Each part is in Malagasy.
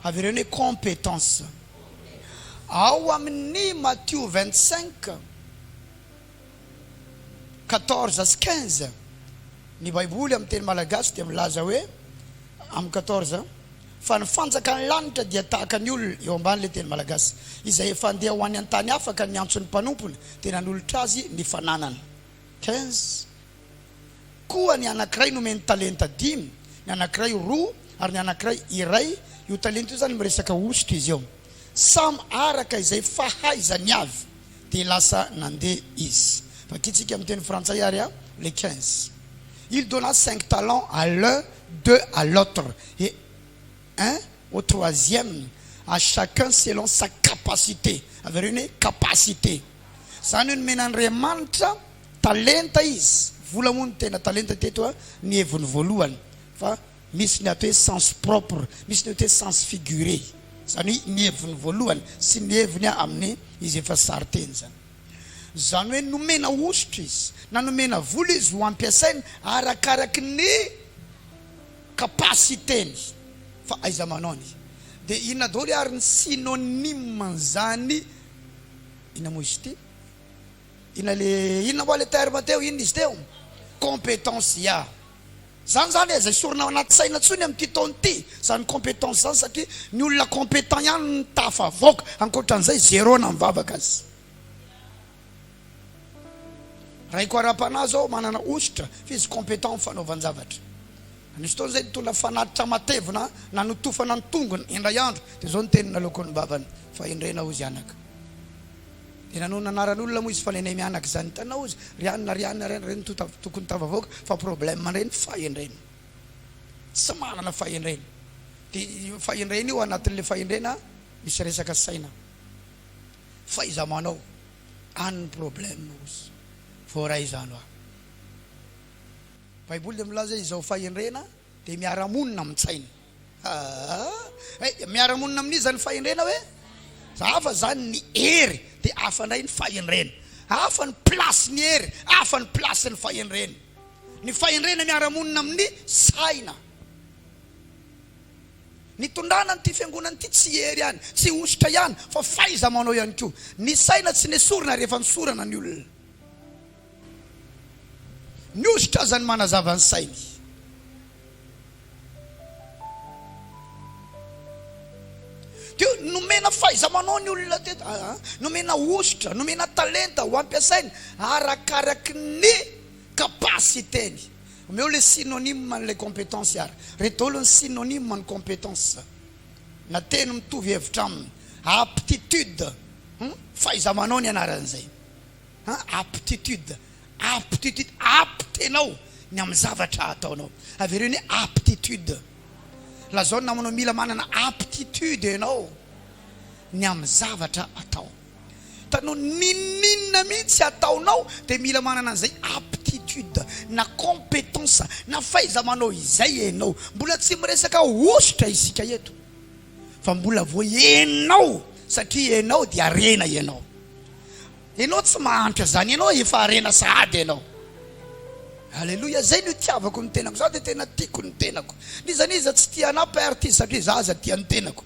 avereo compétence. Ao amin'ny Matthieu 25 14 à 15 ny Baiboly amin'ny teny malagasy dia milaza hoe amin'ny 14 fa ny fanjakany lanitra dia tahaka ny olona eo ambany le teny malagasy izay efa andeha ho any an-tany afaka ny antso ny mpanompony tena n'olotra azy ny fananana. 15 koa ny anankiray nomeny talenta 5, ny anankiray 2 ary ny anankiray 1. Io talenta io zany miresaka ositra izy eo. Samy araka izay fahaizany avy dia lasa nandeha izy. Fakitsika amin'ny teny frantsay ary le 15. Il donna 5 talents à l'un, 2 à l'autre et 1 au troisième, à chacun selon sa capacité. Avereo ny capacité. Zany ny men'Andriamanitra talenta izy. Vola moa ny tena talenta teto ny heviny voalohany. Fa misy ny atao hoe sens propre, misy ny atao hoe sens figuré. Zany ny heviny voalohany sy ny heviny amin'ny izy efa sary teny zany. Zany hoe nomena ositra izy na nomena vola izy ho ampiasainy arakaraky ny capacité-ny fa aiza manao. Dia inona daholo ary ny synonyme zany inona moa izy ty? Inona moa le terme teo? Inona izy teo? Compétence ya. Zany zany izay sorona anaty saina ntsony amin'ity taona ity. Zany compétence zany satria ny olona compétent ihany ny tafavoaka, ankoatran'izay zéro na mivavaka azy. Raiko ara-panahy zao manana ositra fa izy compétent amin'ny fanaovan-javatra. Nisy fotoana zay nitondra fanatitra matevina nanotofana ny tongony indray andro dia zao ny teny naloko ny bavany fa indrena ozy anaka. Dia nanao nanaran'olona moa izy fa lenay mianaka zany tanao izy rianina reny tokony tavavoaka fa problème reny fahendrena. Tsy manana fahendrena. Dia fahendrena io anatin'le fahendrena misy resaka saina. Faiza manao an'ny problème ozy. Voray zany hoa. Baiboly dia milaza izao fahendrena dia miara-monina amin'ny saina. Miara-monina amin'izy zany fahendrena hoe? Hafa zany ny hery dia hafa indray ny fahendrena. Hafa ny plasy ny hery, hafa ny plasy ny fahendrena. Ny fahendrena miara-monina amin'ny saina. Ny tondrana n'ity fiangonana ity tsy hery ihany, tsy ositra ihany, fa faiza manao ihany koa. Ny saina tsy nesorina rehefa nisorana ny olona. Ny ositra zany manazava ny sainy. Tio nomena faiza manao ny olona teto, nomena ositra, nomena talenta ho ampiasainy arakaraky ny capacité-ny. Omeo le synonyme le compétence ary. Reto daholo ny synonyme ny compétence. Na teny mitovy hevitra aminy. Aptitude. Faiza manao ny anaran'izay. Aptitude. Aptitude, apte enao ny amin'ny zavatra ataonao. Avereo ny aptitude. Lazao namanao mila manana aptitude enao ny amin'ny zavatra atao. Tanao ninina mihitsy ataonao dia mila manana an'izay aptitude na compétence na faiza manao izay enao. Mbola tsy miresaka ositra isika eto fa mbola vo enao satria enao dia arena enao. Enao tsy mahantra zany, enao efa arena sahady enao. Halleluja, zay no tiavako ny tenako. Zaho dia tena tiako ny tenako. Nizaniza tsy tiana perte satria za aza tia ny tenako.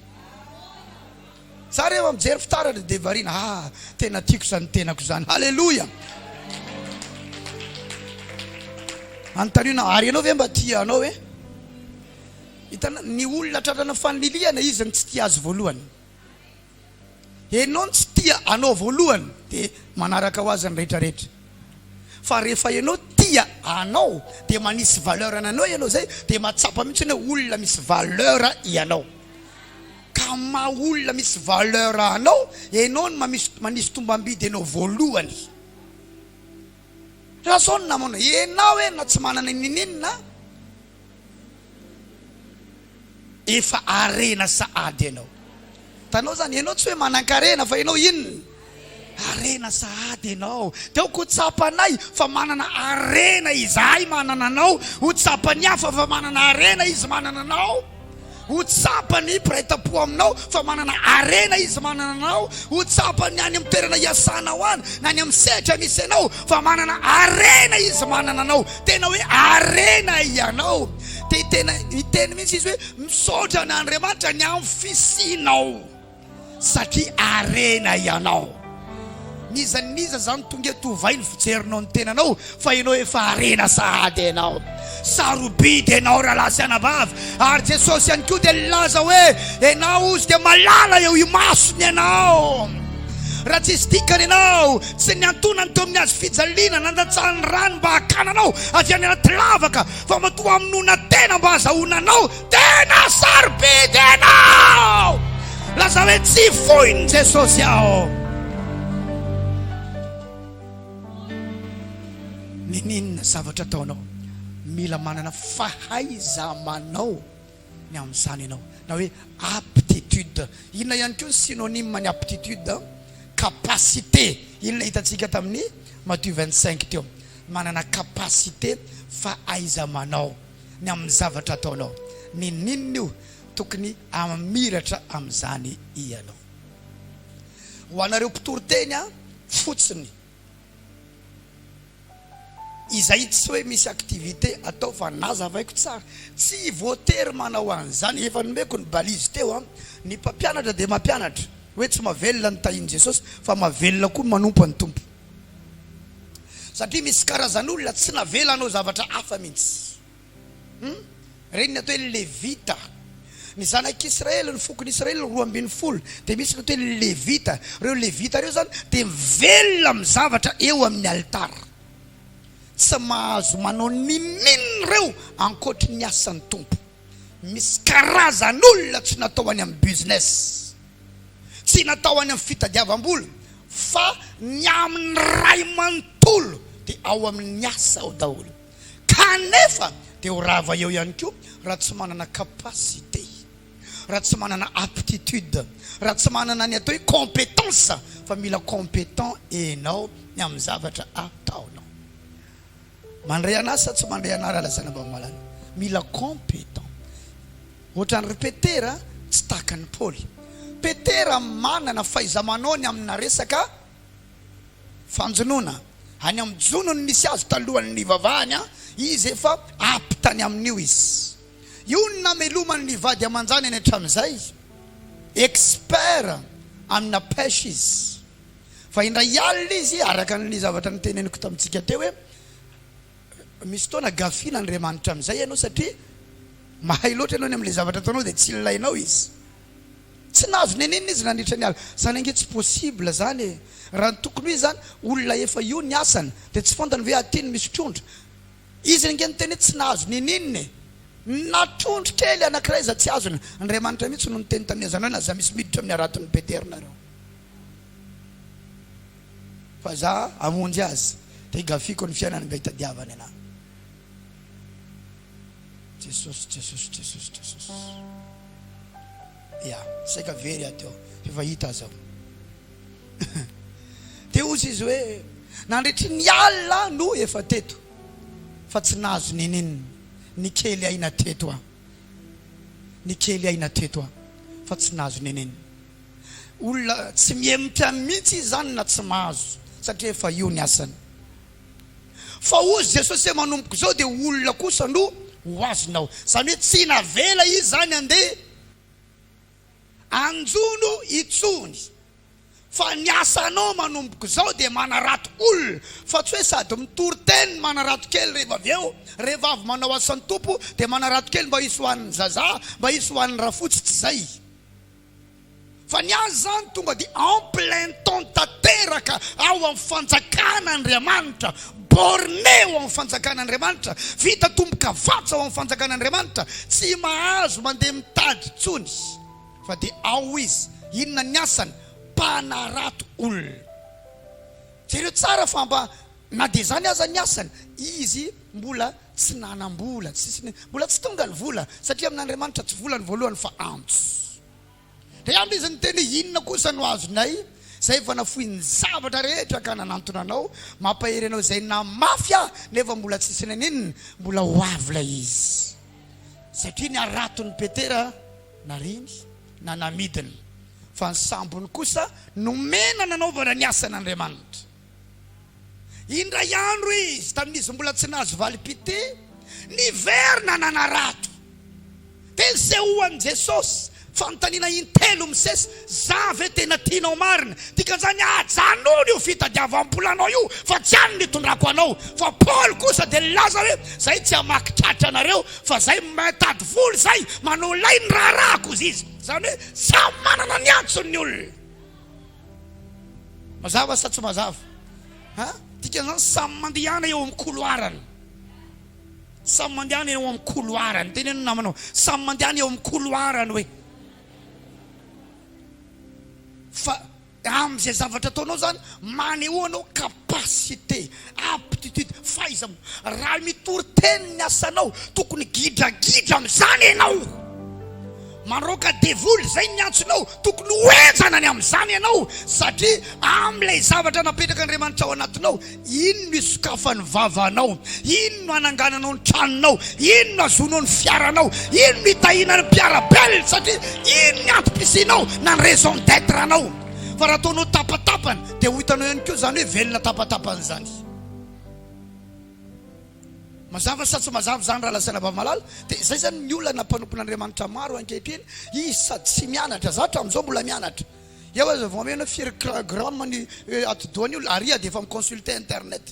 Za rehefa mijery fitaratra dia variana, tena tiako zany tenako zany. Halleluja. Anotaniana, ary enao ve mba tia anao hoe? Hitana ny olona tratrana fanililiana izy ny tsy tia azy voalohany. Enao tsy tia anao voalohany dia manaraka ho azy ny rehetrarehetra. Fa rehefa enao tia anao dia manisy valeur anao enao zay dia matsapa mihitsy hoe olona misy valeur ianao. Ka ma olona misy valeur anao, enao no manisy tombam-bidy enao voalohany. Raha zao no namana enao na tsy manana ninina efa arena sahady enao. Tanao zany enao tsy hoe manan-karena fa enao inona? Arena sahady enao. Dia ho tsapanay fa manana arena izahay manana anao. Ho tsapany hafa fa manana arena izy manana anao. Ho tsapany mpiray-tam-po aminao fa manana arena izy manana anao. Ho tsapany any amin'ny toerana iasanao any na any amin'ny sehatra misy anao fa manana arena izy manana anao. Tena hoe arena ianao. Miteny mihitsy izy hoe misaotra n'Andriamanitra ny amin'ny fisinao satria arena ianao. Niza zany tonga tovay ny fijerinao ny tenanao fa ianao efa arena sahady ianao. Sarobidy ianao rahalasy anabavy ary Jesosy ihany koa dia laza hoe ianao ozy dia malala eo imasony ianao. Raha tsisy dikany ianao tsy niantonany teo amin'ny azo fijaliana nandatsahany rano mba hakananao avy any anaty lavaka fa matoa aminona tena mba hazahoananao tena sarobidy ianao. Laza hoe tsy foiny Jesosy ao. Ninina zavatra ataonao mila manana fahaiza-manao ny amin'izany ianao na hoe aptitude. Inona ihany koa ny synonyme ny aptitude? Capacité. Inona hitantsika tamin'ny Matthieu 25 teo. Manana capacité, fahaiza-manao ny amin'ny zavatra ataonao. Ninina io tokony amiratra amin'izany ianao. Ho anareo mpitoroteny fotsiny izay tsy hoe misy activité atao fa nazavaiko tsara tsy voatery manao an'izany. Efa nomeko ny balizy teo ny mpampianatra dia mampianatra hoe tsy mavelona ny tahiny Jesosy fa mavelona koa manompo ny tompo. Satria misy karazan'olona tsy navelanao zavatra hafa mihitsy. Reny atao hoe levita. Ny zanak'Israely ny fokon'Israely 12 dia misy atao hoe levita. Reo levita reo zany dia mivelona amin'ny zavatra eo amin'ny altara. Tsy mahazo manao ninina reo ankoatry ny asan'ny tompo. Misy karazan'olona tsy natao any amin'ny business, tsy natao any amin'ny fitadiavam-bola, fa ny amin'ny ray manontolo dia ao amin'ny asa ao daholo. Kanefa dia ho rava eo ihany koa raha tsy manana capacité, raha tsy manana aptitude, raha tsy manana ny atao hoe compétence, fa mila compétent enao ny amin'ny zavatra ataonao. Mandray anasa tsy mandray anara lazana mba malala. Mila compétent. Ohatran'ny Petera tsy takan'ny Paoly. Petera manana fahaiza-manao ny amina resaka fanjonoana. Any amin'ny jonony nisy azy talohan'ny nivavahany izy efa aptany amin'io izy. Io ny namelomany nivady amanjany any hatramin'izay. Expert amina pêche izy. Fa indray alina izy araka ny zavatra niteneniko tamintsika teo hoe misy tona gafina Andriamanitra amin'izay ianao satria mahay loatra ianao ny amin'ilay zavatra ataonao dia tsy ilainao izy. Tsy nahazo nenenina izy nandritra ny ala. Zany ange tsy possible zany. Raha tokony hoe zany olona efa io ny asany dia tsy fantany hoe atiny misy trondro. Izy ange ny teny tsy nahazo nenenina. Na trondro kely anankiray za tsy azony. Andriamanitra mihitsy no niteny tamin'ny azanao na za misy miditra amin'ny araton'ny Peternareo. Fa za amonjy azy dia gafiko ny fiainany mba hitadiavany anahy. Jesus. Ya, saika very ateo. Efa hita aza. Dia ozy izy hoe nandritry ny alina no efa teto fa tsy nahazo nenenina. Ny kely aina teto ny kely aina teto fa tsy nahazo nenenina. Olona tsy miemitra mihitsy zany na tsy mahazo satria efa io ny asany. Fa ozy Jesosy manomboka zao dia olona kosa no ho azonao. Zany hoe tsy navela izy zany andeha anjono itsony, fa ny asanao manomboka zao dia manarato olona. Fa tsy hoe sady mitory teny manarato kely rehefa avy eo, rehefa avy manao asan'ny tompo dia manarato kely mba hisy ho an'ny zaza, mba hisy ho an'ny rafotsy, tsy zay. Fa ny azy zany tonga dia en plein temps tanteraka ao amin'ny fanjakan'Andriamanitra, borné ao amin'ny fanjakan'Andriamanitra, vita tomboka vatsa ao amin'ny fanjakan'Andriamanitra, tsy mahazo mandeha mitady tsony, fa dia ao izy. Inona ny asany? Mpanarato olona. Jereo tsara fa mba na dia zany aza ny asany, izy mbola tsy nanam-bola, mbola tsy tonga ny vola, satria amin'Andriamanitra tsy vola ny voalohany fa antso. Dia amin'ny izy ny teny inona kosa no azonay, zay efa nafoy ny zavatra rehetra ka nanantona anao, mampahery anao zay namafy nefa mbola tsisy nenenina, mbola ho avy la izy. Satria ny araton'ny Petera nariny na namidiny, fa ny sambony kosa nomena nanaovana ny asan'Andriamanitra. Indray andro izy tamin'izy mbola tsy nahazo valipite, niverina nanarato dia zay hoan'i Jesosy fanontaniana intelo misesy za ve tena tianao marina dikan'izany ajanony io fitadiavam-polanao io fa tsy any nitondrako anao fa Paul kosa dia laza hoe zay tsy hamakitratra anareo fa zay mitady voly zay manao lay ny raharahako izy zany hoe samy manana ny antsony ny olona mazava sa tsy mazava dikan'izany samy mandehana eo amin'ny koloarany samy mandehana eo amin'ny koloarany teneno namanao samy mandehana eo amin'ny koloarany hoe fa amin'izay zavatra ataonao zany maneho anao capacité aptitude fahaizamo raha mitory teny ny asanao tokony gidragidra amin'izany ianao maroka devoly zay ny antsonao tokony hoenjana ny amin'izany ianao satria amin'ilay zavatra napetraka Andriamanitra ao anatinao ino no isokafany vavanao ino no anangananao ny tranonao ino no azonao ny fiaranao ino no hitahinany mpiarabelona satria ino ny antom-pisinao na ny raison d'être anao fa raha ataonao tapatapany dia ho hitanao ihany koa zany hoe velona tapatapany zany mazava sa tsy mazava zany raha lasaina malala dia zay zany ny olona nampanompon'Andriamanitra maro ankehitriny izy sady tsy mianatra za hatramin'izao mbola mianatra eo aza vao amena firy-gramme ny atidoany olo aria dia efa miconsulte internet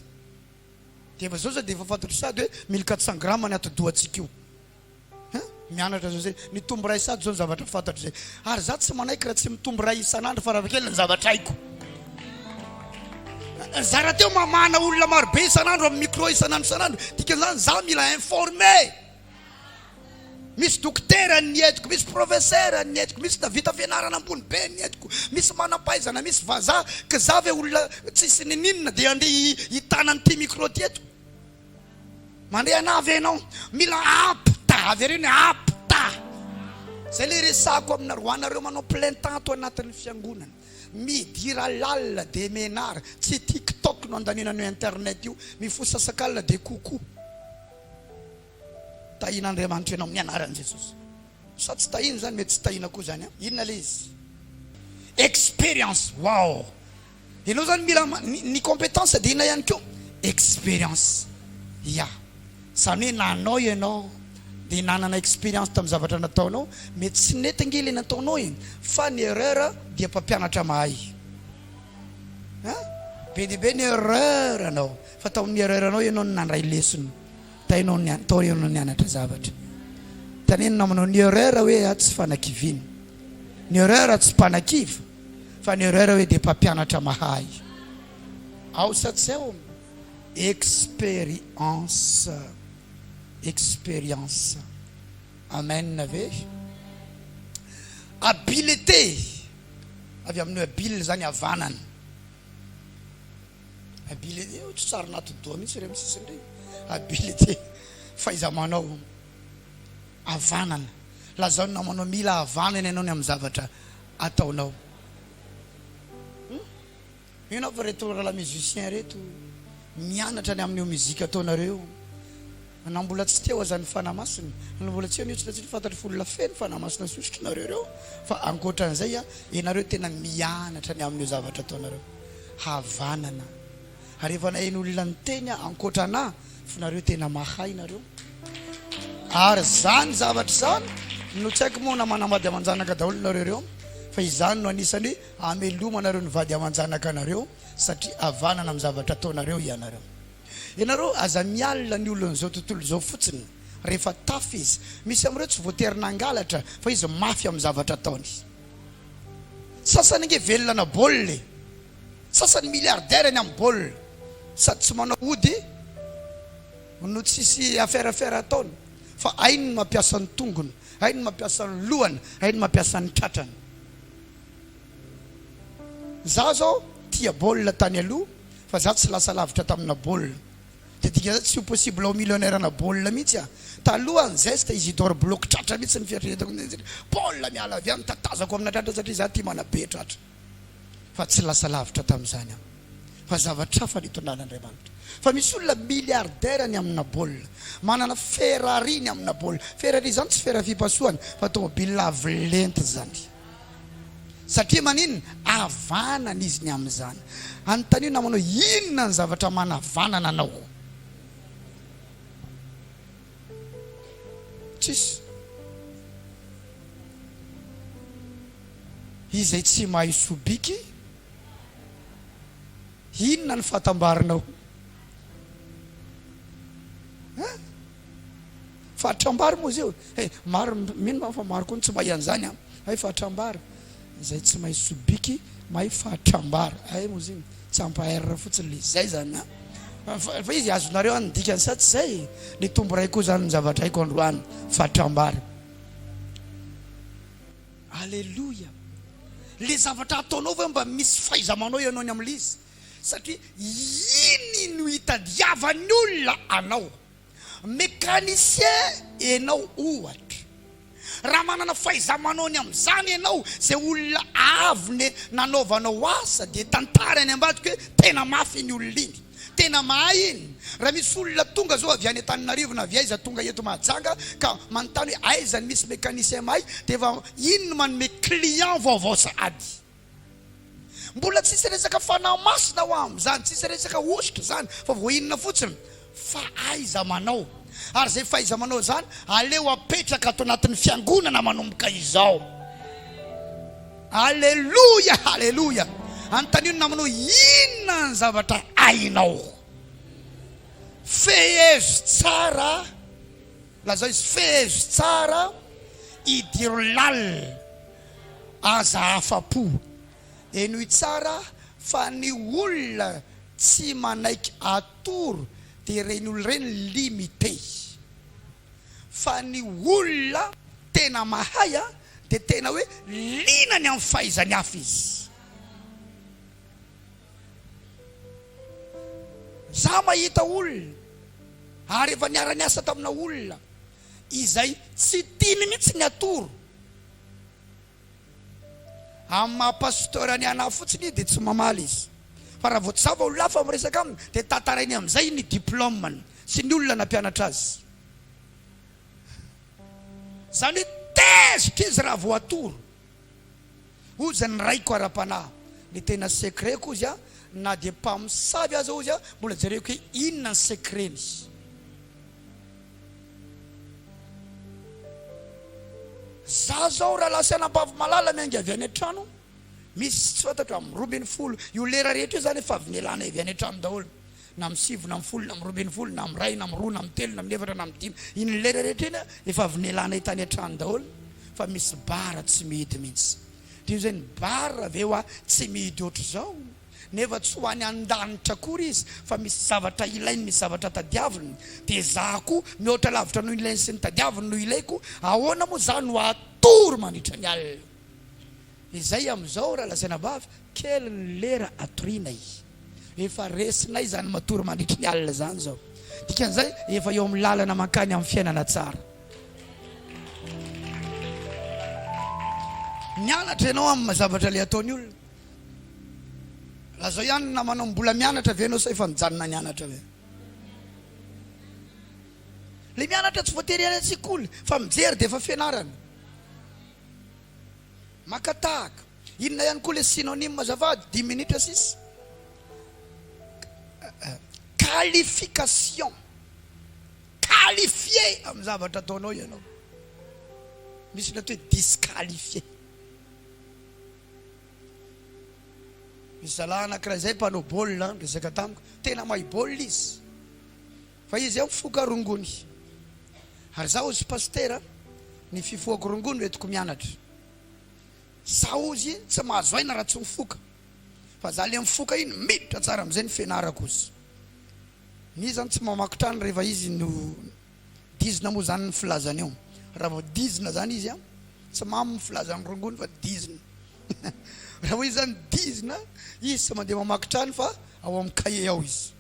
dia efa zao za dia efa fantatro sady hoe 1400 grammes ny atidoantsika io mianatra zao zay nitombo ray sady zao ny zavatra fantatro zay ary za tsy manaiky raha tsy mitombo ray isan'andro fa raha kely ny zavatra haiko zara teo mamana olona marobe isan'andro amin'ny micro isan'andro dikan'izany za mila informé misy dokotera ny entiko misy professeur ny entiko misy navita fianarana ambony be ny entiko misy manam-pahaizana misy vazaha ka za ve olona tsisy nininona dia andeha hitanany ty micro ty eto mandeha anavy anao mila apta avy reny apta zay le resako amina roanareo manao plein temps ato anatin'ny fiangonana midira lalina de menara tsy TikTok no andaninan'io internet io mifosasakalina de koko tahin'Andriamanitra ianao amin'ny anaran'i Jesosy sa tsy tahiny zany mety tsy tahina koa zany inona le izy expérience wow ianao zany mila ny compétence dia ina ihany koa expérience ya zany hoe nanao ianao dia nanana expérience tamin'ny zavatra nataonao mety tsy netangely nataonao iny fa ny erreur dia mpampianatra mahay be dia be ny erreur anao fa tamin'ny erreur anao ianao ny nandray lesony tao ianao nianatra zavatra taneno namanao ny erreur hoe tsy fanakiviana ny erreur tsy mpanakiva fa ny erreur hoe dia mpampianatra mahay ao sa tsy ao expérience amen ave habileté avy amin'ny habile zany havanana habileté tsy tsara natodoa mihitsy re misisiny rey habileté fahaizamanao havanana lazao namanao mila havanana ianao ny amin'ny zavatra ataonao ianao fa reto raha musicien reto mianatra ny amin'io muzika ataonareo na mbola tsy teo azany fanamasina na mbola tsy eo tsy fantatry folona feno fanamasina sosotrinareo reo fa ankoatran'izay ianareo tena mianatra ny amin'io zavatra ataonareo havanana ary efa nain'olona ny teny ankoatrana fa nareo tena mahay nareo ary zany zavatra zany no tsy haiko moa na manavady aman-janaka daholo nareo reo fa izany no anisany amelomanareo ny vady aman-janaka nareo satria havanana amin'ny zavatra ataonareo ianareo ianareo aza mialina ny olona zao tontolo zao fotsiny rehefa tafy izy misy am'ireo tsy voaterina angalatra fa izy mafy amin'ny zavatra ataony sasany nge velona na baolina sasany milliardaire ny amin'ny baolina sady tsy manao ody no tsisy affaire ataony fa ainy no mampiasa ny tongony ainy no mampiasa ny lohany ainy no mampiasa ny tratrany za zao tia baolina tany aloha fa za tsy lasa lavitra tamina baolina dia dika tsy ho possible ao millionnaire na baolina mihitsy taloha ny zesta Isidore bloc tratra mihitsy ny fieritreretako baolina miala avy any tatazako amina tratra satria za tia manabe tratra fa tsy lasa lavitra tamin'izany fa zavatra fa nitondran'Andriamanitra fa misy olona milliardaire ny amina baolina manana Ferrari ny amina baolina Ferrari zany tsy fera fipasohany fa tomobile avolenta zany satria maninona havanana izy ny amin'izany anontaniana namanao inona ny zavatra manavanana anao sisy izay tsy mahay sobiky inona ny fahatambarinao fahatrambary moa zio maro mino fa maro koa ny tsy mahay an'izany hay fahatrambary izay tsy mahay sobiky mahay fahatrambary ay moa zio tsy ampahairra fotsiny le zay zany fa izy azonareo any dikany sa tsy zay le tombo ray koa zany ny zavatra haiko androany fahatrambary alleluia le zavatra ataonao va mba misy fahaizamanao ianao ny am'le izy satria iny no hitadiavany olona anao mécanicien enao ohatra raha manana fahaizamanao ny am'izany ianao zay olona avy nanaovanao asa de tantara any ambadika hoe tena mafy iny olona iny tena mahay iny raha misy olona tonga zao avy any Antananarivo na avy aiza tonga eto Mahajanga ka manontany hoe aiza ny misy mécanicien mahay de efa iny no manome client vaovao sahady mbola tsisy resaka fanahy masina ho am'izany tsisy resaka ositra zany fa voinona fotsiny fa aiza manao ary zay faiza manao zany aleo apetraka ato anatin'ny fiangonana manomboka izao alleluia alleluia antanino namanao inona ny zavatra ainao fehezo tsara lazao izy fehezo tsara idiro lal aza afapo enoy tsara fa ny olona tsy manaiky atoro de reny olo reny limité fa ny olona tena mahay de tena hoe linany amin'ny fahaizany hafa izy za mahita olona ary efa niara-ny asa tamina olona izay tsy tiany mihitsy ny atoro amin'ny mahapastora ny anahy fotsiny de tsy mamaly izy fa raha voatsava olo lafa miresaka aminy de tantarainy am'izay ny diplômany sy ny olona nampianatra azy zany hoe tezitra izy raha voatoro ozy ny raiko ara-panahy ny tena secret koa izy na de mpamosavy azy ao izy mbola jereko hoe inona ny secreny za zao raha lasanam-bavy malala miangy avy any an-trano misy tsy fantatra amin'ny 20 io lera rehetra io zany efa avy nialana avy any an-trano daholo na amin'ny 7 na amin'ny 10 na amin'ny 20 na amin'ny 1 na amin'ny 2 na amin'ny 3 na amin'ny 4 na amin'ny 5 iny lera rehetra iny efa avy nialana hitany an-trano daholo fa misy bara tsy mihidy mihitsy de io zay ny bara aveo tsy mihidy ohatry zao nefa tsy ho any an-danitra akory izy fa misy zavatra ilainy misy zavatra tadiaviny de za koa mihoatra lavitra no ilainy sy ny tadiaviny no ilaiko ahoana moa za no atoro mandritra ny alina izay am'izao raha lasaina bavy kely ny lera atorinay efa resinay zany matory mandritra ny alina zany zao dikan'izay efa eo amin'ny lalana mankany amin'ny fiainana tsara mianatra ianao amin'ny zavatra le ataony olona lazao ihany na manao mbola mianatra ve anao sa efa mijanona nianatra ve le mianatra tsy voatery any an-tsekoly fa mijery de efa fianarana makatahaka inona ihany koa le synonyme azavady 10 minitra sisy qualification qualifié amin'ny zavatra ataonao ianao misy natao hoe disqualifié misy zalahy anankiray zay mpanao baolina resaka tamiko tena mahay baolina izy fa izy mifoka rongony ary zaho ozy pastera ny fifoako rongony entiko mianatra zaho ozy tsy mahazo aina raha tsy mifoka fa za le mifoka iny miditra tsara am'izay ny fianarako ozy ny zany tsy mamakitrany rehefa izy no dizina moa zany ny filazany eo raha vao dizina zany izy tsy mamy ny filazany rongony fa dizina raha hoe zany dizina izy tsy mandeha mamakitrany fa ao amin'ny cahier ao izy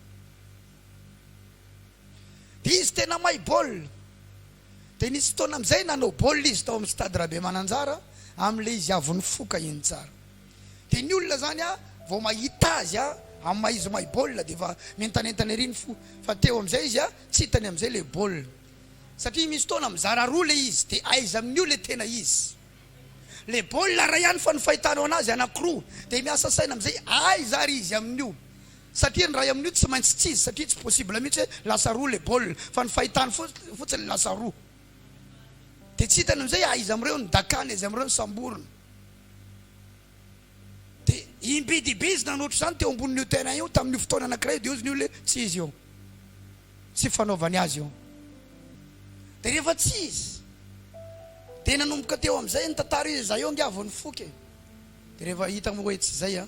de izy tena mahay baolina de nisy fotoana am'izay nanao baolina izy tao amin'ny stade Rabe Mananjara am'le izy avy nifoka iny tsara de ny olona zany vao mahita azy amin'ny maha izy mahay baolina de efa mentanentany ery ny fo fa teo am'izay izy tsy hitany am'izay le baolina satria misy fotoana mizara roa le izy de aiza amin'io le tena izy le baolina ray ihany fa ny fahitanao anazy anankiroa de miasa saina am'izay aiza ary izy amin'io satria ny ray amin'io tsy maintsy tsy izy satria tsy possible mihitsy hoe lasa roa le baolina fa ny fahitany fotsiny lasa roa dia tsy hitany amin'izay aiza am'ireo ny dakany izy am'ireo ny samborona dia imbidibe izy nanoatra izany teo ambonin'io tena io tamin'io fotoana anankiray dia ozy ny ole tsy izy io tsy fanaovany azy io dia rehefa tsy izy dia nanomboka teo amin'izay ny tantara izy zay eo angiavony foky dia rehefa hita hoe tsy zay a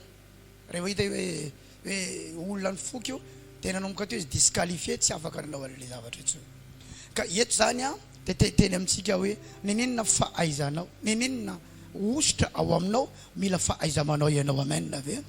rehefa hita hoe olona ny foky io dia nanomboka teo izy disqualifié tsy afaka nanao an'ilay zavatra intsony ka eto zany a dia teny amintsika hoe ninina fahaizanao ninina ositra ao aminao mila fahaiza-manao ianao amen ave